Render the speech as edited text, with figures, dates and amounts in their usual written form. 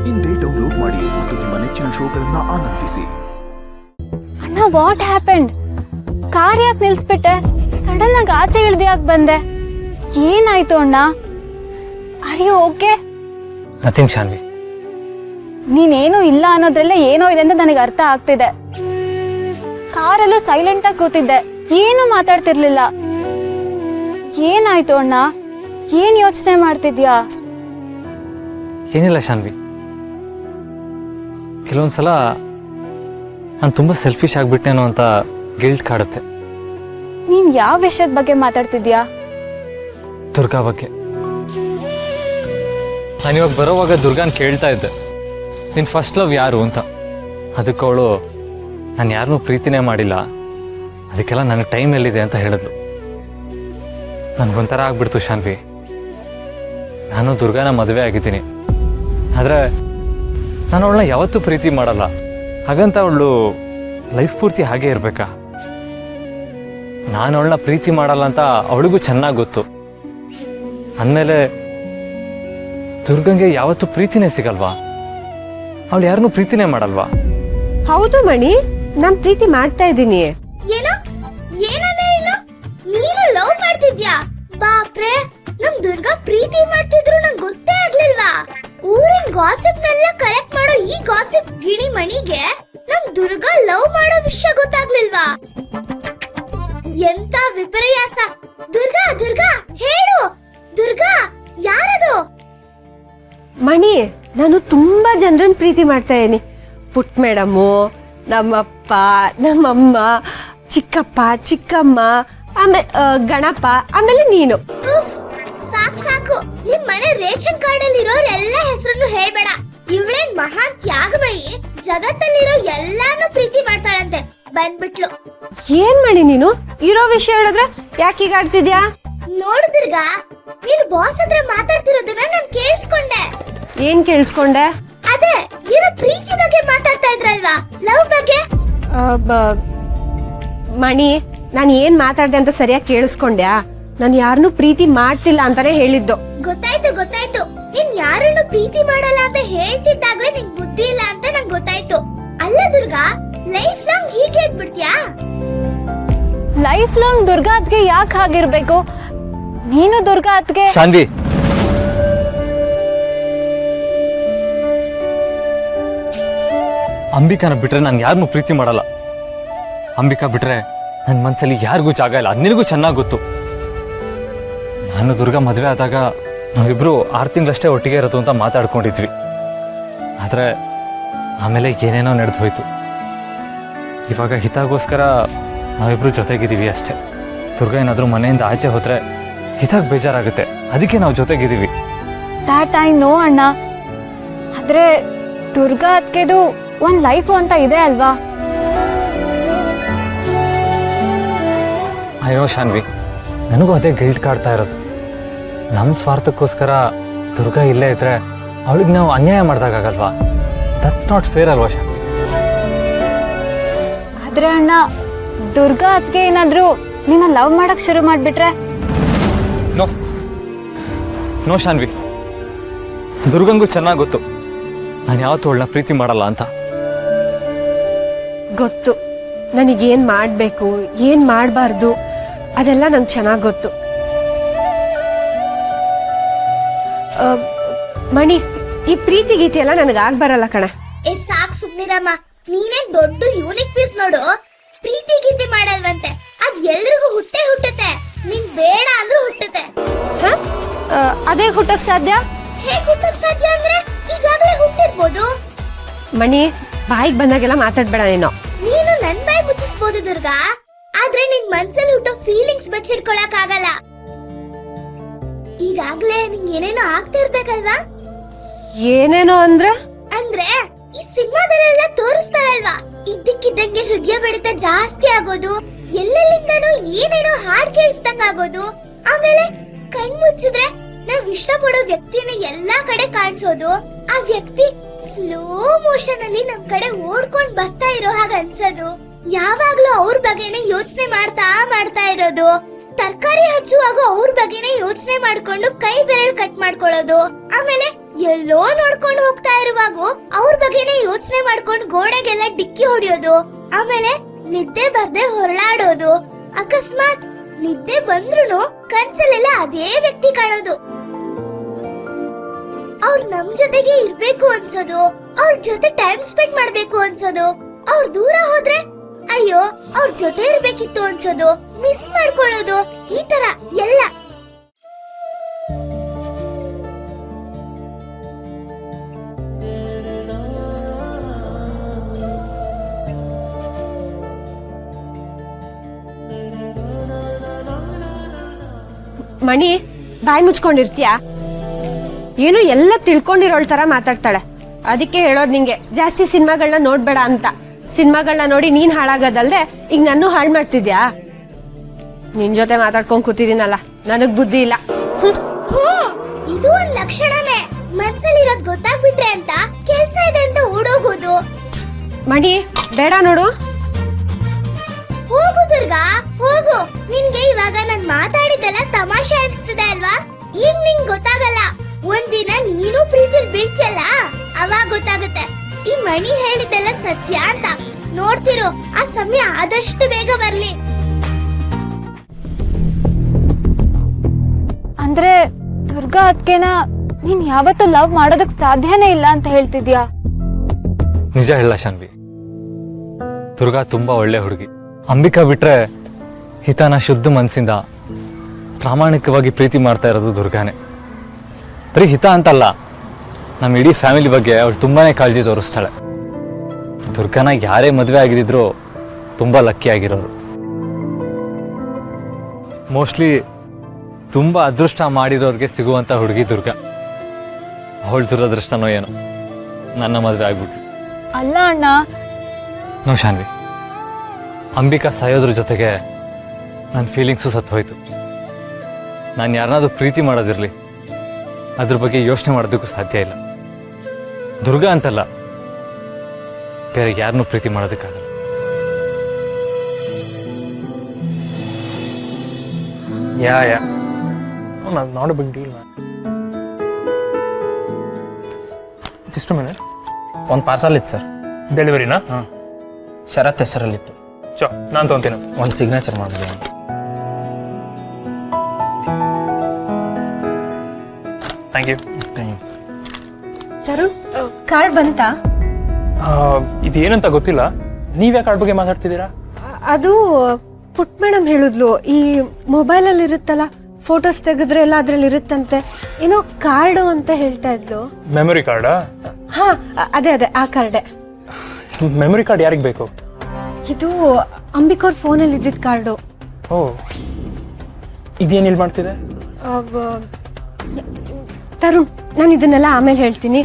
ಇಂದೇ ಡೌನ್ಲೋಡ್ ಮಾಡಿ ಮತ್ತು ನಿಮ್ಮ ನೆಚ್ಚಿನ ಶೋಗಳನ್ನ ಆನಂದಿಸಿ. ಅಣ್ಣ, ವಾಟ್ ಹ್ಯಾಪೆಂಡ್? ಕಾರ್ ಯಾಕೆ ನಿಲ್ಸ್ಬಿಟ್ಟೆ? ಸಡನ್ ಆಗಿ ಆಚೆ ಇಳ್ದು ಯಾಕೆ ಬಂದೆ? ಏನಾಯ್ತು ಅಣ್ಣ? Are you okay? Nothing Shanvi. ನೀನೇನು ಇಲ್ಲ ಅನ್ನೋದ್ರಲ್ಲ ಏನೋ ಇದೆ ಅಂತ ನನಗೆ ಅರ್ಥ ಆಗ್ತಿದೆ. ಕಾರಲ್ಲೂ ಸೈಲೆಂಟ್ ಆಗಿ ಕೂತಿದ್ದೆ, ಏನು ಮಾತಾಡ್ತಿರ್ಲಿಲ್ಲ. ಏನಾಯ್ತು ಅಣ್ಣ? ಏನ್ ಯೋಚನೆ ಮಾಡ್ತಿದ್ಯಾ? ಏನಿಲ್ಲ ಶಾನ್ವಿ, ಕೆಲವೊಂದ್ಸಲ ನಾನು ತುಂಬ ಸೆಲ್ಫಿಶ್ ಆಗಿಬಿಟ್ಟೇನೋ ಅಂತ ಗಿಲ್ಟ್ ಕಾಡುತ್ತೆ. ನೀನ್ ಯಾವ ವಿಷಯದ ಬಗ್ಗೆ ಮಾತಾಡ್ತಿದ್ಯಾ? ದುರ್ಗಾ ಬಗ್ಗೆ. ನಾನಿವಾಗ ಬರೋವಾಗ ದುರ್ಗಾನ್ ಕೇಳ್ತಾ ಇದ್ದೆ, ನಿನ್ನ ಫಸ್ಟ್ ಲವ್ ಯಾರು ಅಂತ. ಅದಕ್ಕೆ ಅವಳು ನಾನು ಯಾರನ್ನೂ ಪ್ರೀತಿನೇ ಮಾಡಿಲ್ಲ, ಅದಕ್ಕೆಲ್ಲ ನನಗೆ ಟೈಮ್ ಎಲ್ಲಿದೆ ಅಂತ ಹೇಳಿದ್ಲು. ನನಗೊಂಥರ ಆಗ್ಬಿಡ್ತು ಶಾನ್ವಿ. ನಾನು ದುರ್ಗಾನ ಮದುವೆ ಆಗಿದ್ದೀನಿ, ಆದರೆ ನಾನು ಅವಳನ್ನ ಯಾವತ್ತೂ ಪ್ರೀತಿ ಮಾಡಲ್ಲ. ಹಾಗಂತ ಅವಳು ಲೈಫ್ ಪೂರ್ತಿ ಹಾಗೇ ಇರಬೇಕಾ? ನಾನು ಅವಳನ್ನ ಪ್ರೀತಿ ಮಾಡಲ್ಲ ಅಂತ ಅವಳಿಗೂ ಚೆನ್ನಾಗಿ ಗೊತ್ತು. ಅಂದಮೇಲೆ ದುರ್ಗಂಗೆ ಯಾವತ್ತೂ ಪ್ರೀತಿನೇ ಸಿಗಲ್ವಾ? ಅವಳು ಯಾರನ್ನೂ ಪ್ರೀತಿನೇ ಮಾಡಲ್ವಾ? ಹೌದು ಮಣಿ, ನಾನ್ ಪ್ರೀತಿ ಮಾಡ್ತಾ ಇದ್ದೀನಿ. ಏನೋ ಏನಂದ್ರೆ ನೀನು ಲವ್ ಮಾಡ್ತಿದ್ಯಾ? ಬಾಪ್ರೆ, ನಮ್ ದುರ್ಗಾ ಪ್ರೀತಿ ಮಾಡ್ತಿದ್ರು ನಂಗೆ ಗೊತ್ತೇ ಆಗ್ಲಿಲ್ವಾ? ಊರಿನ ಗಾಸಿಪ್ ನೆಲ್ಲ ಕಲೆಕ್ಟ್ ಮಾಡೋ ಈ ಗಾಸಿಪ್ ಗಿಣಿ ಮಣಿಗೆ ನಮ್ ದುರ್ಗಾ ಲವ್ ಮಾಡೋ ವಿಷಯ ಗೊತ್ತಾಗ್ಲಿಲ್ವಾ? ಎಂತ ವಿಪರ್ಯಾಸ! ದುರ್ಗಾ ದುರ್ಗಾ ಹೇಳು, ದುರ್ಗಾ ಯಾರದು? ಮಣಿ, ನಾನು ತುಂಬಾ ಜನರನ್ನ ಪ್ರೀತಿ ಮಾಡ್ತಾ ಇದೀನಿ. ಪುಟ್ ಮೇಡಮು, ನಮ್ಮಪ್ಪ, ನಮ್ಮಮ್ಮ, ಚಿಕ್ಕಪ್ಪ, ಚಿಕ್ಕಮ್ಮ, ಆಮೇಲೆ ಗಣಪ, ಆಮೇಲೆ ನೀನು. ಉಫ್, ಸಾಕು ಸಾಕು. ನಿಮ್ ಮನೆ ರೇಷನ್ ಕಾರ್ಡ್ ಅಲ್ಲಿ ಇರೋರೆಲ್ಲ ಹೆಸರನ್ನು ಹೇಳ್ಬೇಡ. ಇವಳೇನ್ ಮಹಾನ್ ತ್ಯಾಗಮಯಿ, ಜಗತ್ತಲ್ಲಿರೋ ಎಲ್ಲಾನು ಪ್ರೀತಿ ಮಾಡ್ತಾಳಂತೆ. ಬಂದ್ಬಿಟ್ಲು. ಏನ್ ಮಾಡಿ ನೀನು ಇರೋ ವಿಷಯ ಹೇಳಿದ್ರೆ ಯಾಕೆ ಈಗ ಆಡ್ತಿದ್ಯಾ? ನೋಡು ದುರ್ಗಾ, ನೀನು ಬಾಸ್ ಹತ್ರ ಮಾತಾಡ್ತಿರೋದನ್ನ ನಾನು ಕೇಳಿಸ್ಕೊಂಡೆ. ಏನ್ ಕೇಳಿಸ್ಕೊಂಡೆ? ಅದೇ ಇರೋ ಪ್ರೀತಿ ಬಗ್ಗೆ ಮಾತಾಡ್ತಾ ಇದ್ರಲ್ವಾ, ಲವ್ ಬಗ್ಗೆ. ಮಣಿ, ನಾನು ಏನ್ ಮಾತಾಡ್ದೆ ಅಂತ ಸರಿಯಾಗಿ ಕೇಳಿಸ್ಕೊಂಡ್ಯಾ? ನಾನು ಯಾರನ್ನೂ ಪ್ರೀತಿ ಮಾಡ್ತಿಲ್ಲ ಅಂತಾನೆ ಹೇಳಿದ್ದು. ಗೊತ್ತಾಯ್ತು ಗೊತ್ತಾಯ್ತು, ನೀನ್ ಯಾರನ್ನು ಪ್ರೀತಿ ಮಾಡಲ್ಲ ಅಂತ ಹೇಳ್ತಿದ್ದಾಗ್ಲೇ ನಿಂಗ್ ಬುದ್ಧಿ ಇಲ್ಲ ಅಂತ ನಂಗೆ ಗೊತ್ತಾಯ್ತು. ಅಲ್ಲ ದುರ್ಗಾ, ಲೈಫ್ ಲಾಂಗ್ ಹೀಗೆ ಇದ್ಬಿಡ್ತೀಯಾ? ಲೈಫ್ ಲಾಂಗ್ ದುರ್ಗಾ ಅತ್ಗೆ ಯಾಕೆ ಹಾಗಿರ್ಬೇಕು? ನೀನು ದುರ್ಗಾ ಅತ್ಗೆ. ಶಾನ್ವಿ, ಅಂಬಿಕಾನ ಬಿಟ್ರೆ ನಾನು ಯಾರನ್ನೂ ಪ್ರೀತಿ ಮಾಡಲ್ಲ. ಅಂಬಿಕಾ ಬಿಟ್ರೆ ನನ್ನ ಮನಸ್ಸಲ್ಲಿ ಯಾರಿಗೂ ಜಾಗ ಇಲ್ಲ, ಅದು ನಿನಗೂ ಚೆನ್ನಾಗಿ ಗೊತ್ತು. ನಾನು ದುರ್ಗಾ ಮದುವೆ ಆದಾಗ ನಾವಿಬ್ರು 6 ತಿಂಗಳಷ್ಟೇ ಒಟ್ಟಿಗೆ ಇರೋದು ಅಂತ ಮಾತಾಡ್ಕೊಂಡಿದ್ವಿ. ಆದರೆ ಆಮೇಲೆ ಏನೇನೋ ನಡೆದು ಹೋಯ್ತು. ಇವಾಗ ಹಿತಾಗೋಸ್ಕರ ನಾವಿಬ್ರು ಜೊತೆಗಿದ್ದೀವಿ ಅಷ್ಟೇ. ದುರ್ಗಾ ಏನಾದರೂ ಮನೆಯಿಂದ ಆಚೆ ಹೋದರೆ ಹಿತಾಗ್ ಬೇಜಾರಾಗುತ್ತೆ, ಅದಕ್ಕೆ ನಾವು ಜೊತೆಗಿದ್ದೀವಿ. ದ್ಯಾಟ್ ಐ ನೋ ಅಣ್ಣ. ಆದ್ರೆ ದುರ್ಗಾ ಅತ್ಗೆದು ಒಂದ್ ಲೈಫು ಅಂತ ಇದೆ ಅಲ್ವಾ? ಅಯ್ಯೋ ಶಾನ್ವಿ, ನನಗೂ ಅದೇ ಗಿಲ್ಟ್ ಕಾಡ್ತಾ ಇರೋದು. ನಮ್ಮ ಸ್ವಾರ್ಥಕ್ಕೋಸ್ಕರ ದುರ್ಗಾ ಇಲ್ಲೇ ಇದ್ರೆ ಅವಳಿಗೆ ನಾವು ಅನ್ಯಾಯ ಮಾಡ್ದಾಗಲ್ವಾ? ದಟ್ಸ್ ನಾಟ್ ಫೇರ್ ಅಲ್ವಾ ಶಾನ್ವಿ? ಆದ್ರೆ ಅಣ್ಣ, ದುರ್ಗಾ ಅತ್ಗೆ ಏನಾದ್ರೂ ನಿನ್ನ ಲವ್ ಮಾಡಕ್ ಶುರು ಮಾಡ್ಬಿಟ್ರೆ? ನೋ ನೋ ಶಾನ್ವಿ, ದುರ್ಗಂಗೂ ಚೆನ್ನಾಗಿ ಗೊತ್ತು ನಾನು ಯಾವತ್ತೂ ಅವಳನ್ನ ಪ್ರೀತಿ ಮಾಡಲ್ಲ ಅಂತ. ಗೊತ್ತು ನನಗೇನ್ ಮಾಡ್ಬೇಕು, ಏನ್ ಮಾಡಬಾರ್ದು, ಅದೆಲ್ಲ ನಂಗೆ ಚೆನ್ನಾಗಿ ಗೊತ್ತು. ಮಣಿ, ಈ ಪ್ರೀತಿ ಗೀತೆ ಎಲ್ಲ ನನಗೆ ಆಗ್ಬರಲ್ಲ ಕಣ. ಏ ಸಾಕ್ ಸುಮ್ನಿರಮ್ಮ, ನೀನೇನ್ ದೊಡ್ಡ ಯೂನಿಕ್ ಪೀಸ್ ನೋಡು. ಪ್ರೀತಿ ಗೀತೆ ಮಾಡಲ್ವಂತೆ, ಅದ್ ಎಲ್ರಿಗೂ ಹುಟ್ಟುತ್ತೆ. ನೀನ್ ಬೇಡ ಅಂದ್ರೂ ಹುಟ್ಟುತ್ತೆ. ಅದೇ ಹುಟ್ಟಕ್ ಸಾಧ್ಯ? ಹೇಗ್ ಹುಟ್ಟಕ್ ಸಾಧ್ಯ ಅಂದ್ರೆ ಈಗಾಗಲೇ ಹುಟ್ಟಿರ್ಬೋದು. ಮಣಿ, ಬಾಯಿಗೆ ಬಂದಾಗೆಲ್ಲ ಮಾತಾಡ್ಬೇಡ ನೀನು. ನೀನು ನನ್ ಬಾಯಿ ಮುಚ್ಚಿಸ್ಬೋದು ದುರ್ಗಾ, ಆದ್ರೆ ನಿನ್ ಮನ್ಸಲ್ಲಿ ಹುಟ್ಟೋ ಫೀಲಿಂಗ್ಸ್ ಬಚ್ಚಿಡ್ಕೊಳಕ್ ಆಗಲ್ಲ. ಈಗಾಗ್ಲೇ ನಿಂಗೆ ಏನೇನೋ ಆಗ್ತಾ ಇರ್ಬೇಕಲ್ವಾ? ಏನೇನೋ ಅಂದ್ರೆ ಈ ಸಿನಿಮಾದಲ್ಲೆಲ್ಲ ತೋರಿಸ್ತಾರಲ್ವಾ, ಇದ್ದಕ್ಕಿದ್ದಂಗೆ ಹೃದಯ ಬಡಿತ ಜಾಸ್ತಿ ಆಗೋದು, ಎಲ್ಲೆಲ್ಲಿಂದನೋ ಏನೇನೋ ಹಾಡ್ ಕೇಳಿಸ್ದಂಗ ಆಗೋದು, ಆಮೇಲೆ ಕಣ್ ಮುಚ್ಚಿದ್ರೆ ನಾವ್ ಇಷ್ಟಪಡೋ ವ್ಯಕ್ತಿನ ಎಲ್ಲಾ ಕಡೆ ಕಾಣಿಸೋದು, ಆ ವ್ಯಕ್ತಿ ಸ್ಲೋ ಮೋಷನ್ ಅಲ್ಲಿ ನಮ್ ಕಡೆ ಓಡ್ಕೊಂಡ್ ಬರ್ತಾ ಇರೋ ಹಾಗ ಅನ್ಸೋದು, ಯಾವಾಗ್ಲೂ ಅವ್ರ ಬಗ್ಗೆನೆ ಯೋಚನೆ ಮಾಡ್ತಾ ಇರೋದು, ತರಕಾರಿ ಹಚ್ಚುವಾಗ ಅವ್ರ ಬಗ್ಗೆನೆ ಯೋಚನೆ ಮಾಡ್ಕೊಂಡು ಕೈ ಬೆರಳು ಕಟ್ ಮಾಡ್ಕೊಳ್ಳೋದು, ಆಮೇಲೆ ಎಲ್ಲೋ ನೋಡ್ಕೊಂಡು ಹೋಗ್ತಾ ಇರುವಾಗ ಅವ್ರ ಬಗ್ಗೆನೇ ಯೋಚನೆ ಮಾಡ್ಕೊಂಡು ಗೋಡೆಗೆಲ್ಲ ಡಿಕ್ಕಿ ಹೊಡಿಯೋದು, ಆಮೇಲೆ ನಿದ್ದೆ ಬರ್ದೆ ಹೊರಳಾಡೋದು, ಅಕಸ್ಮಾತ್ ನಿದ್ದೆ ಬಂದ್ರುನು ಕನ್ಸಲ್ಲೆಲ್ಲ ಅದೇ ವ್ಯಕ್ತಿ ಕಾಣೋದು. ಅವ್ರು ನಮ್ ಜೊತೆಗೆ ಇರ್ಬೇಕು ಅನ್ಸೋದು, ಅವ್ರ ಜೊತೆ ಟೈಮ್ ಸ್ಪೆಂಡ್ ಮಾಡ್ಬೇಕು ಅನ್ಸೋದು, ಅವ್ರ ದೂರ ಹೋದ್ರೆ ಅಯ್ಯೋ ಅವ್ರ ಜೊತೆ ಇರ್ಬೇಕಿತ್ತು ಅನ್ಸೋದು, ಮಿಸ್ ಮಾಡ್ಕೊಳ್ಳೋದು, ಈ ತರ ಎಲ್ಲ. ಮಣಿ, ಬಾಯಿ ಮುಚ್ಕೊಂಡಿರ್ತೀಯ? ಏನೋ ಎಲ್ಲ ತಿಳ್ಕೊಂಡಿರೋಳ್ ತರ ಮಾತಾಡ್ತಾಳೆ. ಅದಕ್ಕೆ ಹೇಳೋದು ನಿಂಗೆ ಜಾಸ್ತಿ ಸಿನಿಮಾಗಳನ್ನ ನೋಡ್ಬೇಡ ಅಂತ. ಸಿನಿಮಾಗಳನ್ನ ನೋಡಿ ನೀನ್ ಹಾಳಾಗೋದಲ್ದೆ ಈಗ ನನ್ನೂ ಹಾಳು ಮಾಡ್ತಿದ್ಯಾ? ನಿನ್ ಜೊತೆ ಮಾತಾಡ್ಕೊಂಡ್ ಕೂತಿದ್ದೀನಲ್ಲ, ನನಗ್ ಬುದ್ಧಿ ಇಲ್ಲ. ಇದು ಒಂದ್ ಲಕ್ಷಣನೇ. ಮನ್ಸಲ್ಲಿರೋದ್ ಗೊತ್ತಾಗ್ಬಿಟ್ರೆ ಅಂತ ಕೆಲ್ಸ ಇದೆ ಅಂತ ಓಡೋಗೋದು. ಮಣಿ, ಬೇಡ ನೋಡು. ಹೋಗು ದುರ್ಗಾ, ಹೋಗು. ನಿನ್ಗೆ ಇವಾಗ ನಾನ್ ಮಾತಾಡಿದ್ದೆಲ್ಲ ತಮಾಷೆ ಅನ್ಸ್ತಿದೆ ಅಲ್ವಾ? ಈಗ ನಿಂಗ್ ಗೊತ್ತಾಗಲ್ಲ. ಒಂದಿನ ನೀನು ಪ್ರೀತಿಲ್ ಬೀಳ್ತಿಯಲ್ಲ, ಅವಾಗ ಗೊತ್ತಾಗುತ್ತೆ ಈ ಮಣಿ ಹೇಳಿದ್ದೆಲ್ಲ ಸತ್ಯ ಅಂತ. ನೋಡ್ತಿರು, ಆ ಸಮಯ ಆದಷ್ಟು ಬೇಗ ಬರ್ಲಿ. ಅಂದ್ರೆ ದುರ್ಗಾ ಅದ್ಕೆನ ನೀನ್ ಯಾವತ್ತೂ ಲವ್ ಮಾಡೋದಕ್ ಸಾಧ್ಯನೇ ಇಲ್ಲ ಅಂತ ಹೇಳ್ತಿದ್ಯಾ? ನಿಜ ಹೇಳ ಶಾನ್ವಿ, ದುರ್ಗಾ ತುಂಬಾ ಒಳ್ಳೆ ಹುಡುಗಿ. ಅಂಬಿಕಾ ಬಿಟ್ರೆ ಹಿತನ ಶುದ್ಧ ಮನಸ್ಸಿಂದ ಪ್ರಾಮಾಣಿಕವಾಗಿ ಪ್ರೀತಿ ಮಾಡ್ತಾ ಇರೋದು ದುರ್ಗಾನೇ. ಬರೀ ಹಿತ ಅಂತಲ್ಲ, ನಮ್ಮ ಇಡೀ ಫ್ಯಾಮಿಲಿ ಬಗ್ಗೆ ಅವಳು ತುಂಬಾನೇ ಕಾಳಜಿ ತೋರಿಸ್ತಾಳೆ. ದುರ್ಗಾನ ಯಾರೇ ಮದುವೆ ಆಗಿದ್ರು ತುಂಬಾ ಲಕ್ಕಿ ಆಗಿರೋರು. ಮೋಸ್ಟ್ಲಿ ತುಂಬಾ ಅದೃಷ್ಟ ಮಾಡಿರೋರಿಗೆ ಸಿಗುವಂತ ಹುಡುಗಿ ದುರ್ಗಾ. ಅವಳು ದುರದೃಷ್ಟನೋ ಏನೋ ನನ್ನ ಮದುವೆ ಆಗ್ಬಿಟ್ಲು. ಅಲ್ಲ ಅಣ್ಣ, ನೋ ಶಾನ್ವಿ, ಅಂಬಿಕಾ ಸಾಯೋದ್ರ ಜೊತೆಗೆ ನನ್ನ ಫೀಲಿಂಗ್ಸು ಸತ್ತು ಹೋಯ್ತು. ನಾನು ಯಾರನ್ನಾದ್ರೂ ಪ್ರೀತಿ ಮಾಡೋದಿರಲಿ, ಅದ್ರ ಬಗ್ಗೆ ಯೋಚನೆ ಮಾಡೋದಕ್ಕೂ ಸಾಧ್ಯ ಇಲ್ಲ. ದುರ್ಗಾ ಅಂತಲ್ಲ, ಬೇರೆ ಯಾರನ್ನೂ ಪ್ರೀತಿ ಮಾಡೋದಕ್ಕಾಗಲ್ಲ. Yeah. No, not a big deal, man. Just a minute. ಒಂದು ಪಾರ್ಸಲ್ ಇತ್ತು ಸರ್. ಡೆಲಿವರಿನಾ? ಹಾಂ, ಶರತ್ ಹೆಸರಲ್ಲಿತ್ತು. ನಾನು ತೊಗೊಂತೀನಿ. ಒಂದು ಸಿಗ್ನೇಚರ್ ಮಾಡಿದೆ. Thank you. ತರುಣ್, ಕಾರ್ಡ್ ಬಂತಾ? ಇದೇನಂತ ಗೊತ್ತಿಲ್ಲ. ನೀವ್ಯಾ ಕಾರ್ಡ್ ಬಗ್ಗೆ ಮಾತಾಡ್ತಿದ್ದೀರಾ? ಅದು ಪುಟ್ ಮೇಡಮ್ ಹೇಳಿದ್ಲು, ಈ ಮೊಬೈಲಲ್ಲಿ ಇರುತ್ತಲ್ಲ, ಫೋಟೋಸ್ ತೆಗೆದ್ರೆ ಎಲ್ಲ ಅದ್ರಲ್ಲಿ ಇರುತ್ತಂತೆ, ಏನೋ ಕಾರ್ಡು ಅಂತ ಹೇಳ್ತಾ ಇದ್ಲು. ಮೆಮೊರಿ ಕಾರ್ಡಾ? ಹಾ, ಅದೇ ಆ ಕಾರ್ಡೆ. ಮೆಮೊರಿ ಕಾರ್ಡ್ ಯಾರಿಗೆ ಬೇಕು? ಇದು ಅಂಬಿಕವ್ರ ಫೋನಲ್ಲಿ ಇದ್ದಿದ್ದ ಕಾರ್ಡು. ಓ, ಇದೇನಿಲ್ಲಿ ಮಾಡ್ತಿದೆ? ತರುಣ್, ನಾನು ಇದನ್ನೆಲ್ಲ ಆಮೇಲೆ ಹೇಳ್ತೀನಿ.